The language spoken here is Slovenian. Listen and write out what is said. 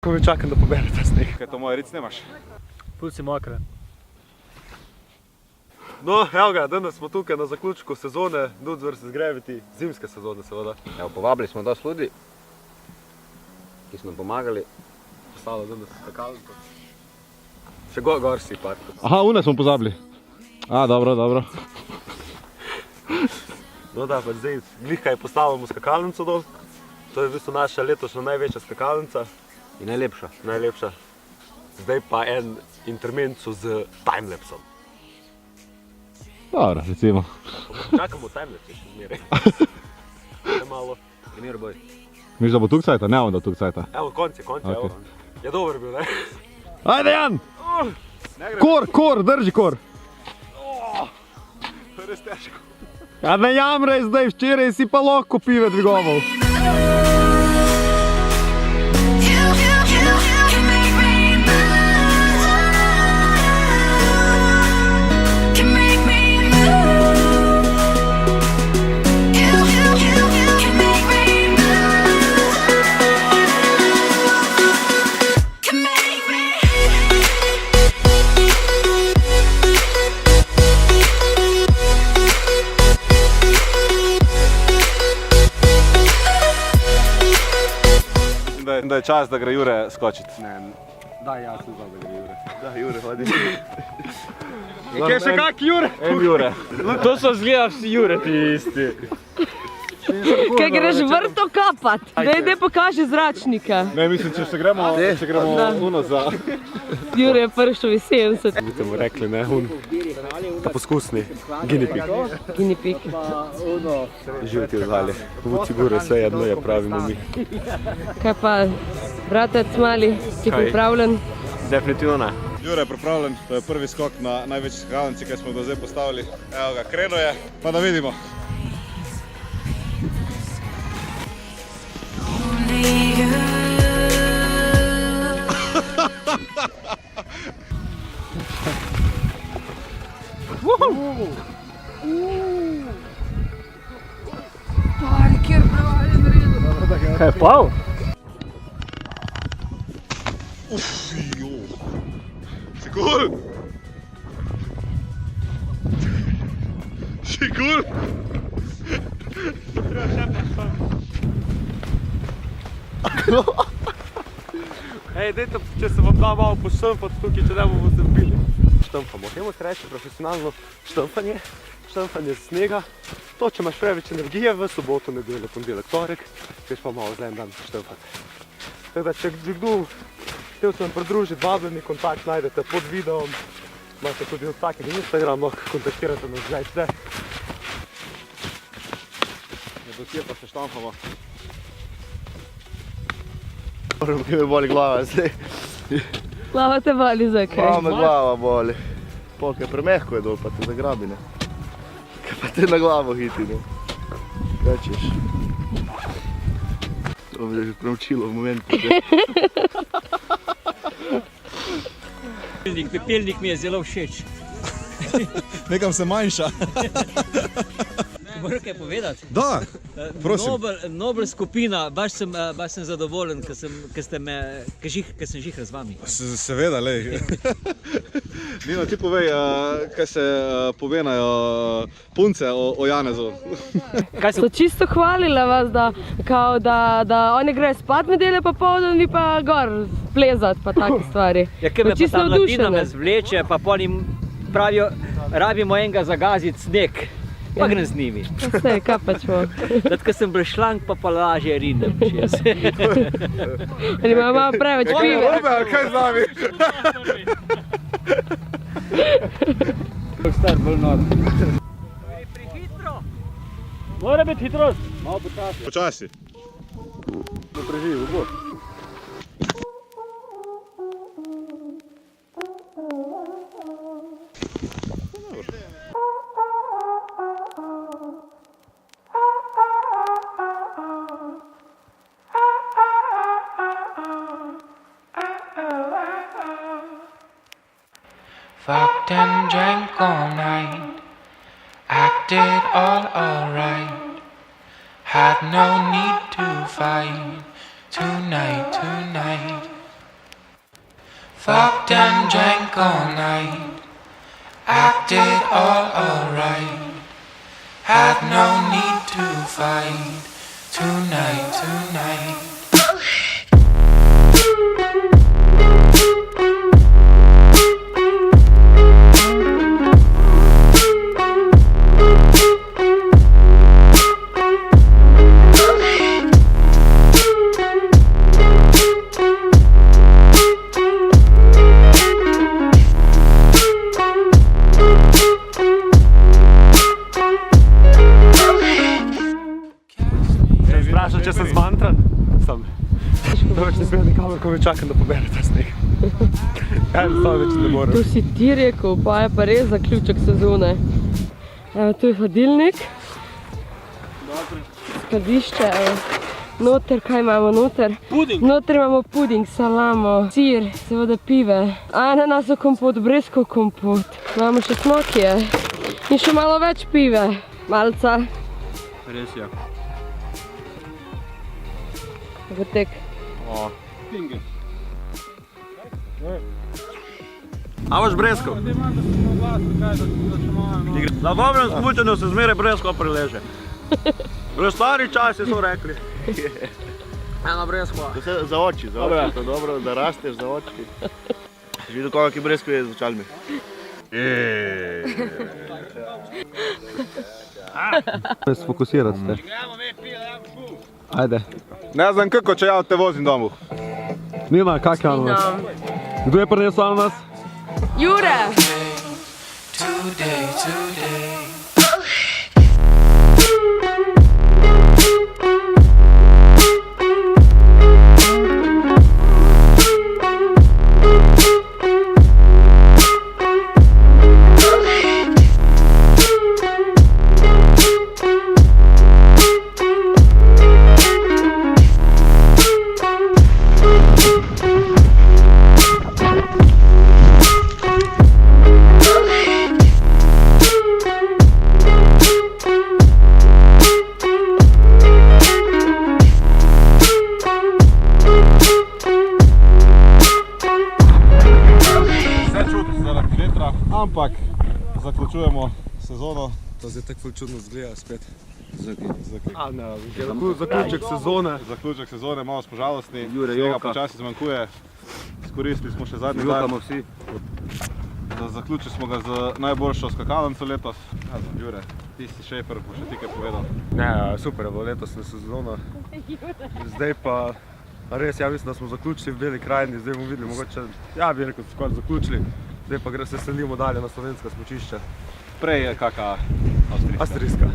ko mi čakam, da pobere ta sneg. Kaj to moje ric nemaš? Ful si mokre. No, evo ga, danes smo tukaj na zaključku sezone Dudes vs. Gravity, zimske sezone seveda. Evo, povabili smo dosti ljudi, ki smo pomagali. Postalo danes skakalnico. Še gor si par. Aha, une smo pozabili. Dobro. No da, pa zdaj glihkaj postavljamo skakalnico dol. To je v bistvu naša letošnja največja skakalnica. In najlepša. Najlepša. Zdaj pa en intermencu z timelapsom. Dobro, recimo. Čakamo timelapse še zmeraj. Še malo. Mir boj. Misliš, da bo tuk cajta? Ne, da tuk cajta. Evo, konc je, evo. Je dober bil, ne? Ajde, Jan! Kor, drži kor! To je res težko. Ja ne jamrej zdaj, včeraj si pa lahko pive dvigoval. Da je čas, da gre Jure skočiti. Daj, jaz sem da gre Jure. Da, Jure, hodi. Kaj še kak Jure? En Jure. To so zgleda vsi Jure ti isti. Kaj greš vrto kapat? Daj pokaži zračnika. Ne, mislim, če se gremo uno za... Jure je pršovi 70. Bi te mu rekli, ne, ta poskusni. Guinea pig. Guinea pig. Živeti v dalje. Vuci gure, vse jedno je, pravimo mi. Kaj pa, bratec mali, si pripravljen? Definitivno ne. Jure je pripravljen, to je prvi skok na največji skakalnici, ki smo do zdaj postavili. Evo ga, kreno je, pa da vidimo. Kaj je pal? Sigur? Sigur? Ej, dajte, če se vam da malo poštamfati tukaj, če ne bomo se vbili. Štamfamo. Temu se reče profesionalno štamfanje, štamfanje z snega. To, če imaš preveč energije, v soboto, nedeljo, ponedeljek, torek, greš pa malo za en dan štamfati. Tako da, če kdo hotel se nam pridružiti, vabljeni, kontakt najdete pod videom. Imate tudi vsakega Instagram, lahko kontaktirate nas zdaj vse. Do kje pa se štamfamo? Moram, ki me boli glava zdaj. Glava te boli, zakaj? Glava me glava boli. Polk je premehko je dol, pa te zagrabi, ne. Kaj pa te na glavo hiti, ne. Kaj češ? To mi je že preučilo v momentu. Pepelnik mi je zelo všeč. Nekam se manjša. Moram kaj povedati? Da, prosim. Nobel skupina, baš sem zadovoljen, ker sem žihar z vami. Seveda, lej. Nino, ti povej, kaj se povedajo punce o Janezu. So čisto hvalila vas, da oni grejo spat nedelje popoldan, vi pa gor plezat pa take stvari. Ja, ker me pa ta mladina me zvleče, pa ponim pravijo, rabimo enega zagaziti sneg. Pa grem z njimi. Vse, kaj pa čmo. Zato, ker sem bršlank, pa lažje rinem. Ali ima malo preveč pive. Obe, kaj z nami? Star bolj nor. Prehitro! Mora biti hitrost. Malo počasi. Počasi. Ne preživi, v gor. Fucked and drank all night, acted all alright, had no need to fight tonight. Fucked and drank all night, acted all alright. Had no need to fight tonight. Sprašal, če sem zmantran? Sem. To več ne smem nikamor, ko me čakam, da pobere ta sneg. Enostavno več ne morem. To si ti rekel, pa je pa res zaključek sezone. Evo, tu je hladilnik. Skladišče, evo. Noter, kaj imamo noter? Puding! Noter imamo puding, salamo, sir, seveda pive. Ananasov kompot, breskov kompot. Imamo še smokije. In še malo več pive. Malca. Res je. Vrtek. A imaš breskov? Na dobrem smučanju se zmeraj breskov prileže. V stari časi so rekli. Ena breskova. To se za oči, to je dobro, da rasteš za oči. Si videl, koliko breskov je z očalmi? Sfokusirati ste. Ajde. Ne znam kako, če ja te vozim domu. Nina, kak je ananas? Kdo je prinesel ananas? Jure! Today. Ampak zaključujemo sezono. To zdaj tako čudno zgleda spet. Zaključek sezone. Zaključek sezone, malo smo žalostni. Jure Snega joka. počasi zmanjkuje. Izkoristili smo še zadnji dan. Jokamo vsi. Zaključili smo ga z najboljšo skakalnico letos. Ne znam, Jure, ti si šejfer, bo še ti kaj povedal. Ne, super je bilo letosna sezona. Zdaj pa res, ja mislim, da smo zaključili v Beli krajini. Zdaj bomo videli, mogoče, ja bi rekel, skoraj zaključili. Zdaj pa se selimo dalje na slovenska smučišča. Prej je kaka Avstrijska.